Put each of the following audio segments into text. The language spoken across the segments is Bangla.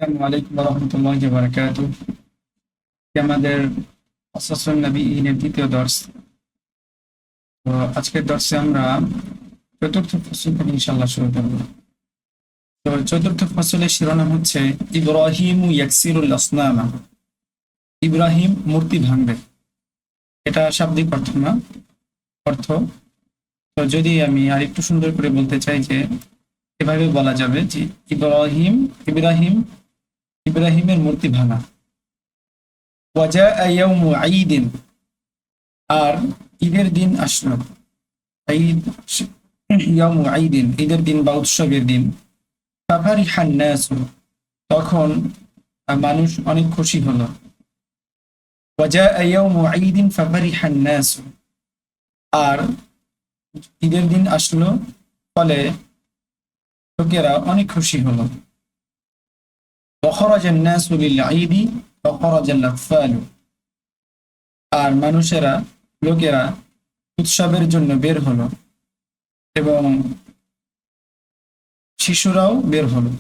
আসসালামু আলাইকুম ওয়া রাহমাতুল্লাহি ওয়া বারাকাতুহু। আমাদের কাসাসুন নবীয়িনের দ্বিতীয় দর্স। তো আজকের দর্সে আমরা চতুর্থ ফসল থেকে ইনশাআল্লাহ শুরু করব। তো চতুর্থ ফসলের শিরোনাম হচ্ছে ইব্রাহিমু ইয়াকসিরুল আসনামা। ইব্রাহিম মূর্তি ভাঙবে। এটা শাব্দিক অর্থ না, অর্থ। তো যদি আমি আরেকটু সুন্দর করে বলতে চাই যে এভাবে বলা যাবে যে ইব্রাহিম ইব্রাহিম ইব্রাহিমের মূর্তি ভাঙা। ওয়াজাআ ইয়াউমু ঈদিন, আর ঈদের দিন আসলো। ঈদ ইয়াউমু ঈদিন, ঈদের দিন বা উৎসবের দিন। ফাফারিহান নাসু, তখন মানুষ অনেক খুশি হলো। ওয়াজাআ ইয়াউমু ঈদিন ফাফারিহান নাসু, আর ঈদের দিন আসলো, ফলে লোকেরা অনেক খুশি হলো। ওয়াখরাজান নাসু লিল ঈদি ওয়াখরাজাল আতফালু, আর মানুষেরা লোকেরা উৎসবের জন্য বের হলো এবং শিশুরাও বের হলো।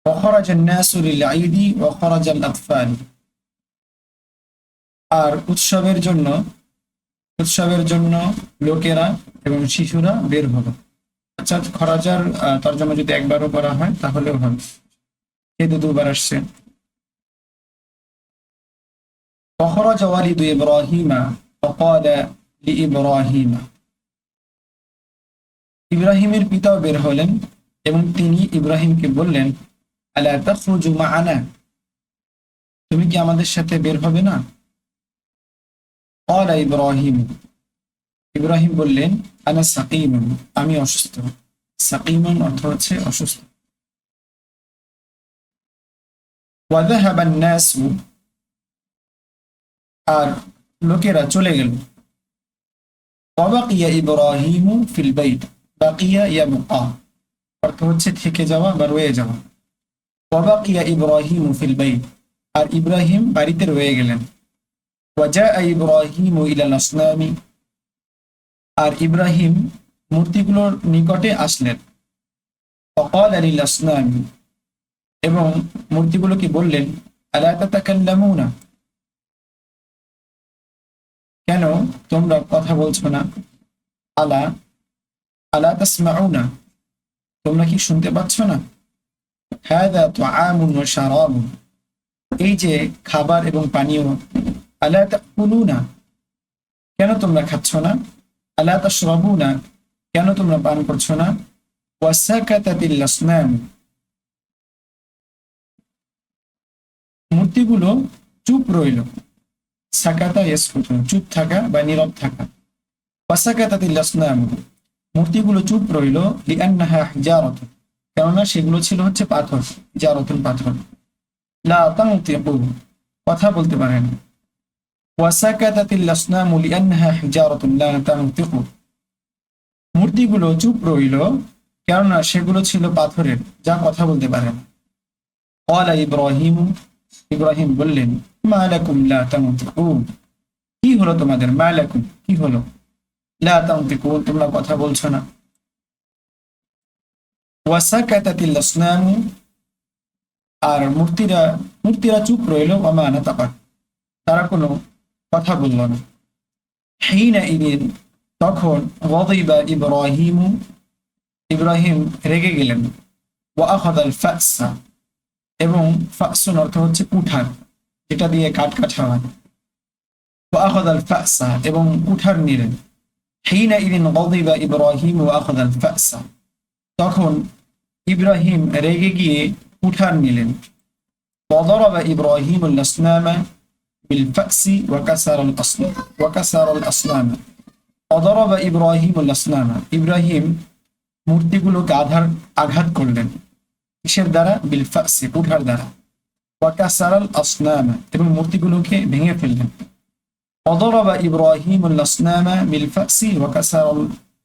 ওয়াখরাজান নাসু লিল ঈদি ওয়াখরাজাল আতফাল, আর উৎসবের জন্য লোকেরা এবং শিশুরা বের হলো। আচ্ছা, খরাজার তরজমা যদি একবারও করা হয় তাহলেও হবে, কিন্তু দুবার আসছে। وخرج والد إبراهيم فقال لإبراهيم, ইব্রাহিমের পিতাও বের হলেন এবং তিনি ইব্রাহিমকে বললেন, আলা তাখরুজু মা'ানা, তুমি কি আমাদের সাথে বের হবে না? ক্বালা ইব্রাহিম, ইব্রাহিম বললেন, আনা সাকিমুন, আমি অসুস্থ। সাকিমুন অর্থ হচ্ছে অসুস্থ। ওয়া যাহাবা আন-নাসু, আর লোকেরা চলে গেল। ওয়া বাকিয়া ইব্রাহিমু ফিল বাইত, বাকিয়া ইয়াবকা অর্থ হচ্ছে থেকে যাওয়া বা রয়ে যাওয়া। ওয়া বাকিয়া ইব্রাহিমু ফিল বাইত, আর ইব্রাহিম বাড়িতে রয়ে গেলেন। ওয়া জাআ ইব্রাহিমু ইলাল আসনামি, আর ইব্রাহিম মূর্তিগুলোর নিকটে আসলেন। ফাকালা লিল আসনামি, এবং মূর্তিগুলোকে বললেন, আলা তাতাকাল্লামুনা, কেন তোমরা কথা বলছো না? আলা আলা তাসমাউনা, তোমরা কি শুনতে পাচ্ছ না? হাযা তুআমুন ওয়া শারাবুন, এই যে খাবার এবং পানীয়। আলা তাকুলুনা, কেন তোমরা খাচ্ছ না? আলা তাশরাবুনা, কেন তোমরা পান করছো না? ওয়া সাকাতাতিল আসনাম, মূর্তিগুলো চুপ রইল। সাকাতা ইয়াসকুতু, চুপ থাকা বা নীরব থাকা। ওয়া সাকাতাতিল আসনাম, মূর্তিগুলো চুপ রইল। লিআন্নাহা হিজারাতু, কেননা সেগুলো ছিল হচ্ছে পাথর। হিজারাতুন, পাথর। লা তানতিকু, কথা বলতে পারে না। ওয়া সাকাতাতিল আসনামু লিআন্নাহা হিজারাতুন লা তানতিকু, মূর্তিগুলো চুপ রইল কেননা সেগুলো ছিল পাথরের, যা কথা বলতে পারে না। ক্বালা ইব্রাহিম, ইব্রাহিম বললেন, মা লাকুম লা তানতিকুন, কি হলো তোমাদের? মা লাকুম, কি হলো? লা তানতিকুন, তোমরা কথা বলছো না। ওয়া সাকাতাতিল আসনামু, আর মূর্তিরা চুপ রইল। ওয়া মা নাতাকাত, তারা কোনো কথা বলল না। হিনা ইদিন, তখন গাদিবা ইব্রাহিমু, ইব্রাহিম রেগে গেলেন। ওয়া আখাযাল ফাসা, এবং ফাসুন অর্থ হচ্ছে কুঠার, যেটা দিয়ে কাঠ কাটা হয়। ওয়া আখাযাল ফাসা, এবং কুঠার নিলেন। হিনা ইদিন গাদিবা ইব্রাহিম ওয়া আখাযাল ফাসা, তখন ইব্রাহিম রেগে গিয়ে কুঠার নিলেন। ওয়া দারাবা ইব্রাহিমুল আসনামা বিল ফাসি ওয়া কাসারাল আসনামা। ওয়া দারাবা ইব্রাহিমুল আসনামা, ইব্রাহিম মূর্তিগুলোকে আঘাত করলেন। কিসের দ্বারা? বিল ফাসি, কুঠার দ্বারা। ওয়া কাসারাল আসনামা, এবং মূর্তিগুলোকে ভেঙে ফেললেন। ওয়া দারাবা ইব্রাহিমুল আসনামা বিল ফাসি ওয়া কাসারাল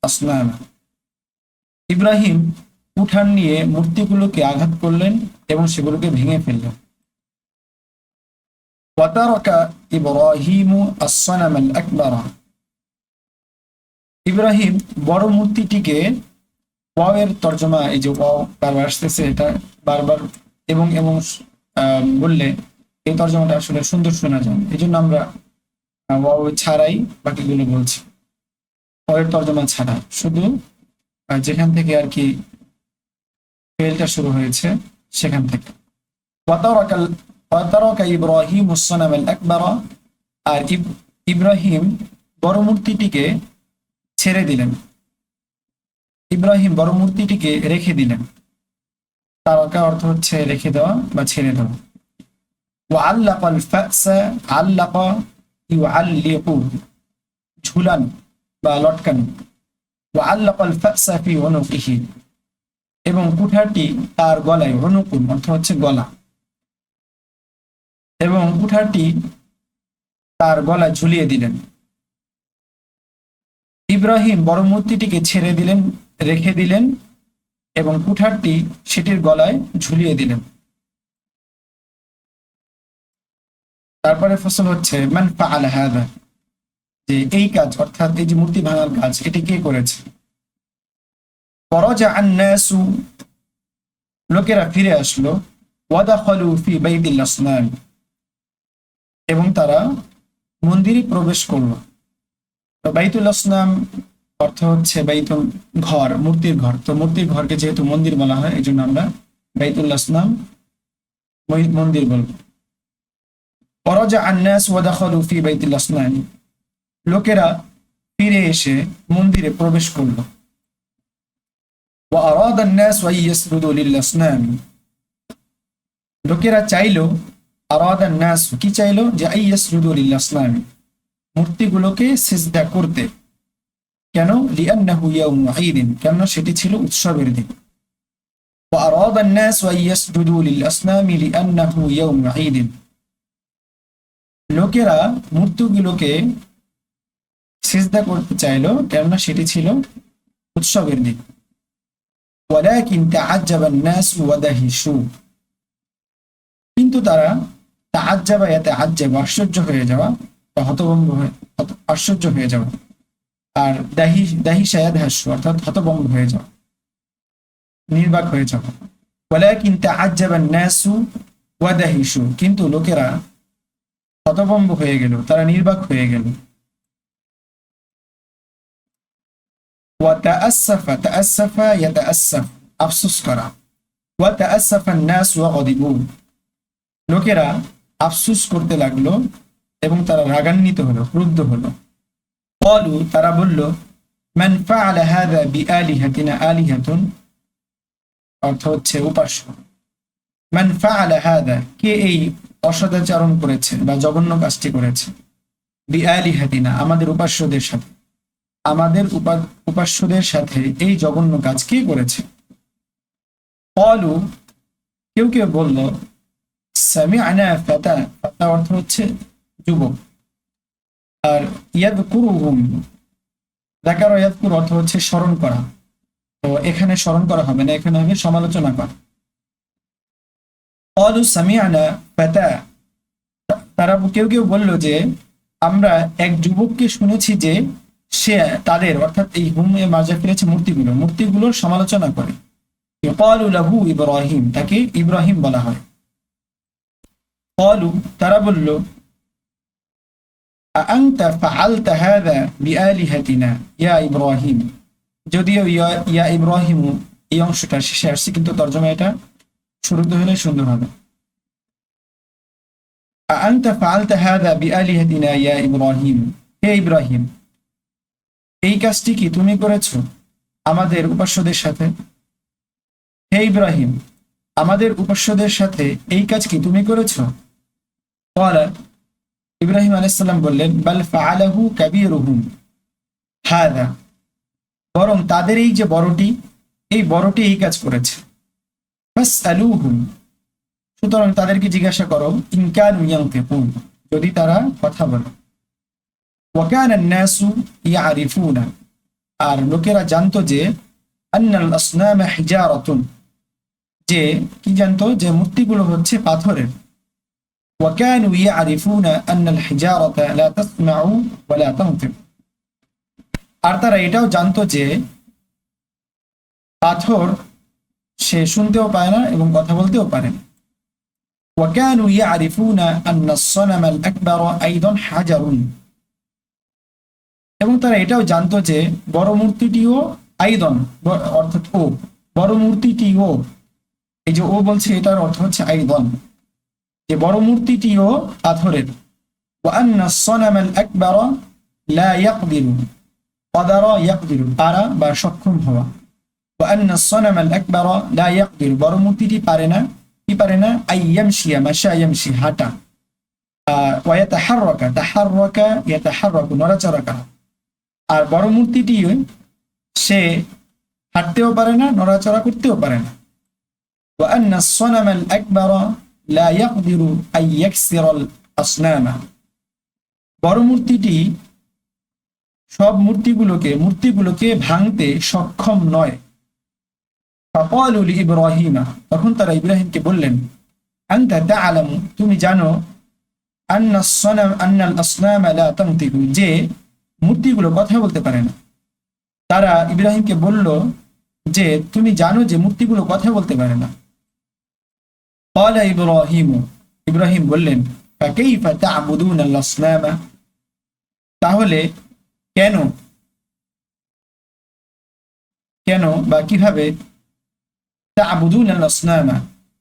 আসনামা, ইব্রাহিম কুঠার নিয়ে মূর্তিগুলোকে আঘাত করলেন এবং সেগুলোকে ভেঙে ফেললেন। ওয়া তারাকা ইব্রাহিমু আস-সানামাল আকবারা, ইব্রাহিম বড় মূর্তিটিকে ওয়াও এর তর্জমা, এই যে ওয়াও বারবার আসতেছে, এটা বারবার এবং এবং বললে এই তর্জমাটা আসলে সুন্দর শোনা যায়, এই জন্য আমরা ওয়াও ছাড়াই বাকিগুলো বলছি। ওয়াও এর তর্জমা ছাড়া শুধু যেখান থেকে আর কি ফেলটা শুরু হয়েছে সেখান থেকে। ওয়াতারাকা ইব্রাহিমুস সানামাল আকবারা, আর ইব্রাহিম বড় মূর্তিটিকে ছেড়ে দিলেন, ইব্রাহিম বড় মূর্তিটিকে রেখে দিলেন। তারাকা অর্থ হচ্ছে রেখে দেওয়া বা ছেড়ে দেওয়া। ওয়াল্লাকাল ফাসা, আল্লাকা ইউআল্লিকু, ঝুলান বা লটকানো। ওয়াল্লাকাল ফাসা ফি উনুকিহি, এবং কুঠারটি তার গলায়, উনুকুন অর্থ হচ্ছে গলা, এবং কুঠারটি তার গলায় ঝুলিয়ে দিলেন। ইব্রাহিম বড় মূর্তিটিকে ছেড়ে দিলেন, রেখে দিলেন, এবং কুঠারটি সেটির গলায় ঝুলিয়ে দিলেন। তারপরে ফসল হচ্ছে মান ফাআলা হাযা, যে এই কাজ অর্থাৎ এই যে মূর্তি ভাঙার কাজ এটি কে করেছে। ফরাজা আন-নাসু, লোকেরা ফিরে আসলো। ওয়াদাখালু ফি বাইতিল আসনাম, এবং তারা মন্দিরে প্রবেশ করলো। তো বাইতুল আসনাম অর্থ হচ্ছে বাইতুল ঘর, মূর্তির ঘর। তো মূর্তির ঘরকে যেহেতু মন্দির বলা হয়, এই জন্য আমরা বাইতুল আসনাম মন্দির বলবো। ফরাজা আন-নাস ওয়াদাখালু ফি বাইতিল আসনাম, লোকেরা ফিরে এসে মন্দিরে প্রবেশ করলো। وأراد الناس أن يسجدوا للأصنام, লোকেরা চাইলো, أراد الناس কি চাইলো, যে أن يسجدوا للأصنام, মূর্তিগুলোকে সিজদা করতে। কেন? لأنه يوم عيد, কেন সেটি ছিল উৎসবের দিন। وأراد الناس أن يسجدوا للأصنام لأنه يوم عيد, লোকেরা মূর্তিগুলোকে সিজদা করতে চাইলো কেননা সেটি ছিল উৎসবের দিন। ولكن تعجب الناس ودهشوا, কিন্তু তারা তাআজ্জাবা ইয়াতাআজ্জাব, আশ্চর্য হয়ে যাওয়া বা হতভম্ব হয়ে, আশ্চর্য হয়ে যাওয়া, আর দাহিশা ইয়াদহাশু অর্থাৎ হতভম্ব হয়ে যাওয়া, নির্বাক হয়ে যাওয়া। ولكن تعجب الناس ودهشوا, কিন্তু লোকেরা হতভম্ব হয়ে গেল, তারা নির্বাক হয়ে গেল। وتأسف, تأسف يتأسف আফসোস করা। وتأسف الناس وغضبوا, লোকেরা আফসোস করতে লাগলো এবং তারা রাগান্বিত হলো, ক্রুদ্ধ হলো। قالوا, তারা বলল, من فعل هذا بآلهتنا آلهة, অর্থ হচ্ছে উপাস্য। من فعل هذا, কে এই অসদাচরণ করেছে বা জঘন্য কাজটি করেছে। বিআলিহাতিনা, আমাদের উপাস্যদের সাথে, আমাদের উপাস্যদের সাথে এই জঘন্য কাজ কে করেছে। ক্বালু, কেউ কেউ বলল, সামি'না ফাতা, ফাতা অর্থ হচ্ছে যুবক, আর ইয়াযকুরুহুম, যাকারা ইয়াযকুর অর্থ হচ্ছে স্মরণ করা। তো এখানে স্মরণ করা হবে না, এখানে হবে সমালোচনা করা। ক্বালু সামি'না ফাতা, তারা কেউ কেউ বলল যে আমরা এক যুবককে শুনেছি যে সে তাদের, অর্থাৎ এই হুম এ মার্জা ফিরেছে মূর্তিগুলোর সমালোচনা করে। ক্বালু লাহু ইব্রাহিম, তাকে ইব্রাহিম বলা হয়। ক্বালু, তারা বলল, আআনতা ফাআলতা হাযা বিআলিহাতিনা ইয়া ইব্রাহিম, যদিও ইয়া ইব্রাহিম এই অংশটা শেষে আসছে, কিন্তু তর্জমা এটা শুরুতে হলে সুন্দর হবে। আআনতা ফাআলতা হাযা বিআলিহাতিনা ইয়া ইব্রাহিম, হে ইব্রাহিম, এই কাজটি কি তুমি করেছো আমাদের উপাস্যদের সাথে। হে ইব্রাহিম, আমাদের উপাস্যদের সাথে এই কাজ কি তুমি করেছো। ক্বালা, ইব্রাহিম আলাইহিস সালাম বললেন, বাল ফাআলাহু কাবীরুহুম হাযা, বরং তাদের এই যে বড়টি, এই বড়টি এই কাজ করেছে। ফাসআলুহুম, সুতরাং তাদেরকে জিজ্ঞাসা করো, ইন কানু ইয়ানতিকুন, যদি তারা কথা বলে। ওয়াকানা আন-নাসু ইয়ারিফুনা, আর লোকেরা জানতো যে আন্নাল আসনামা হিজারাতুন, যে কি জানতো, যে মূর্তিগুলো হচ্ছে পাথরের। ওয়াকানু ইয়ারিফুনা আন্নাল হিজারাতা লা তাসমাউ ওয়া লা তানতিক, আর তারা এটাও জানতো যে পাথর সে শুনতেও পায় না এবং কথা বলতেও পারে না। وكانوا يعرفون أن الصنم الأكبر أيضا حجر, এবং তারা এটাও জানতো যে বড় মূর্তিটিও আইদন অর্থাৎ ও, বড় মূর্তিটিও, এই যে ও বলছে এটার অর্থ হচ্ছে আইদন, যে বড় মূর্তিটিও পাথরের। وأن الصنم الأكبر لا يقدر, قدر يقدر পারা বা সক্ষম হওয়া, وأن الصنم الأكبر لا يقدر বড় মূর্তিটি পারে না, কি পারে না, أن يمشي مشى يمشي হাঁটা, ويتحرك تحرك يتحرك নড়াচড়া করা, আর বড় মূর্তিটি সে হাঁটতেও পারে না, নড়াচড়া করতেও পারে না। وأن الصنم الأكبر لا يقدر أن يكسر الأصنام, বড় মূর্তিটি সব মূর্তিগুলোকে ভাঙতে সক্ষম নয়। فقالوا لإبراهيم, তখন তারা ইব্রাহিমকে বললেন, أنت تعلم, তুমি জানো, أن الأصنام لا تنطق, যে মূর্তিগুলো কথা বলতে পারে না। তারা ইব্রাহিমকে বলল যে তুমি জানো যে মূর্তিগুলো কথা বলতে পারে না। قال إبراهيم, ইব্রাহিম বললেন, فكيف تعبدون الأصنام, তাহলে কেন বা কিভাবে, تعبدون الأصنام,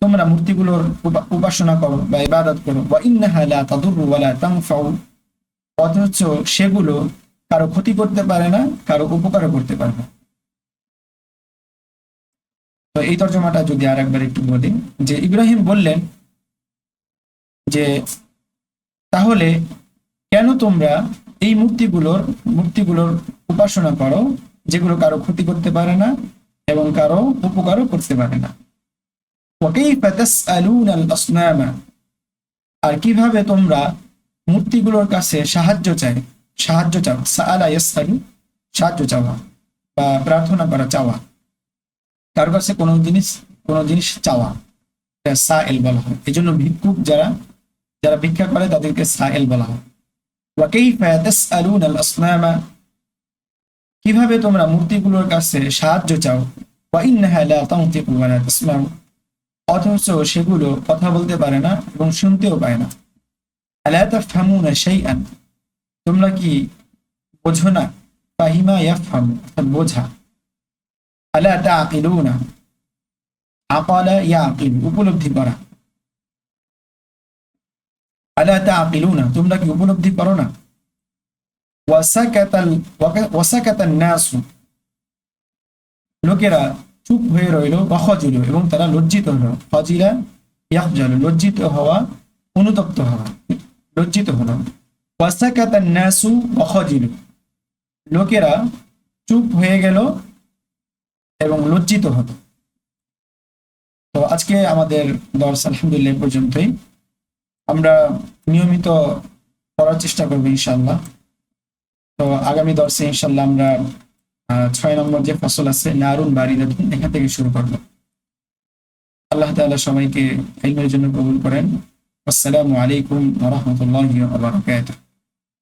তোমরা মূর্তিগুলোর উপাসনা করো বা ইবাদত করো, وإنها لا تضر ولا تنفع, অথচ সেগুলো কারো ক্ষতি করতে পারে না, কারো উপকার করতে পারে না। তো এই তর্জমাটা যদি আর একবার একটু বলি, যে ইব্রাহিম বললেন যে তাহলে কেন তোমরা এই মূর্তিগুলোর উপাসনা করো যেগুলো কারো ক্ষতি করতে পারে না এবং কারো উপকারও করতে পারে না। وكيف تسألون الأصنام, আর কিভাবে তোমরা মূর্তিগুলোর কাছে সাহায্য চাও, সাআলা ইয়াসআলু, সাহায্য চাওয়া বা প্রার্থনা করা, চাওয়া, কার কাছে কোনো জিনিস চাওয়া, সাইল বলা হয়। এই জন্য ভিক্ষুক যারা ভিক্ষা করে তাদেরকে সাইল বলা হয়। وكيف تسألون الأصنام, কিভাবে তোমরা মূর্তিগুলোর কাছে সাহায্য চাও, وإنها لا تنطق ولا تسمع, অথচ সেগুলো কথা বলতে পারে না এবং শুনতেও পায় না। ألا تفهمون شيئا, তোমরা কি বোঝো না, ফাহিমা ইয়াফহাম, বোঝা, ألا تعقلون, আকালা ইয়াকিল, উপলব্ধি করা, ألا تعقلون, তোমরা কি উপলব্ধি করো না। وسكت الناس, লোকেরা চুপ হয়ে রইল, ওয়াখজুলু, এবং তারা লজ্জিত হলো, ফাজিলা ইয়াখজালু, লজ্জিত হওয়া, অনুতপ্ত হওয়া, লজ্জিত হলো। ওয়াসাকাত আন-নাসু ওয়াখজুলু, লোকেরা চুপ হয়ে গেল এবং লজ্জিত হলো। তো আজকে আমাদের দর্স আলহামদুলিল্লাহ পর্যন্তই। আমরা নিয়মিত পড়ার চেষ্টা করবো ইনশাআল্লাহ। তো আগামী দর্শে ইনশাআল্লাহ আমরা 6 নম্বর যে ফসল আছে নারুন বারিদাতুন, এখান থেকে শুরু করব। আল্লাহ তাআলা সবাইকে ইলমের জন্য কবুল করেন। আসসালামু আলাইকুম ওয়া রাহমাতুল্লাহি ওয়া বারাকাতুহু।